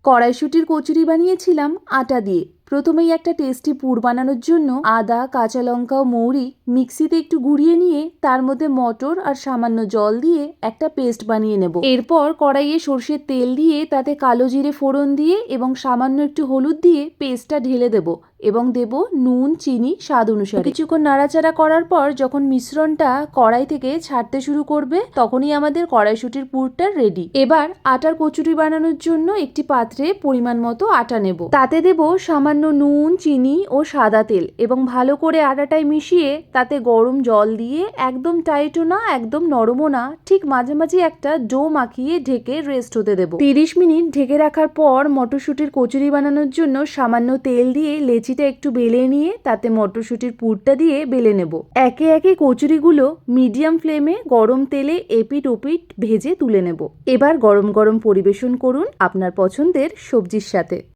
কড়াইশুঁটির কচুরি বানিয়েছিলাম আটা দিয়ে। প্রথমেই একটা টেস্টি পুর বানানোর জন্য আদা, কাঁচা লঙ্কা ও মৌরি মিক্সিতে একটু গুঁড়িয়ে নিয়ে তার মধ্যে মটর আর সামান্য জল দিয়ে একটা পেস্ট বানিয়ে নেব। এরপর কড়াইয়ে সর্ষের তেল দিয়ে তাতে কালো জিরে ফোড়ন দিয়ে এবং সামান্য একটু হলুদ দিয়ে পেস্টটা ঢেলে দেব এবং দেব নুন, চিনি স্বাদ অনুসারে। কিছুক্ষণ নাড়াচাড়া করার পর যখন মিশ্রণটা কড়াই থেকে ছাড়তে শুরু করবে তখনই আমাদের কড়াইশুঁটির পুরটা রেডি। এবার আটার কচুরি বানানোর জন্য একটি পাত্রে পরিমাণ মতো আটা নেব। তাতে দেব সামান্য নুন, চিনি ও সাদা তেল এবং ভালো করে আটাটায় মিশিয়ে তাতে গরম জল দিয়ে একদম টাইটও না একদম নরমও না, ঠিক মাঝামাঝি একটা ডো মাখিয়ে ঢেকে রেস্ট হতে দেব। 30 মিনিট ঢেকে রাখার পর মটরশুঁটির কচুরি বানানোর জন্য সামান্য তেল দিয়ে লেচিটা একটু বেলে নিয়ে তাতে মটরশুঁটির পুরটা দিয়ে বেলে নেব। একে একে কচুরিগুলো মিডিয়াম ফ্লেমে গরম তেলে এপিট ওপিট ভেজে তুলে নেব। এবার গরম গরম পরিবেশন করুন আপনার পছন্দের সবজির সাথে।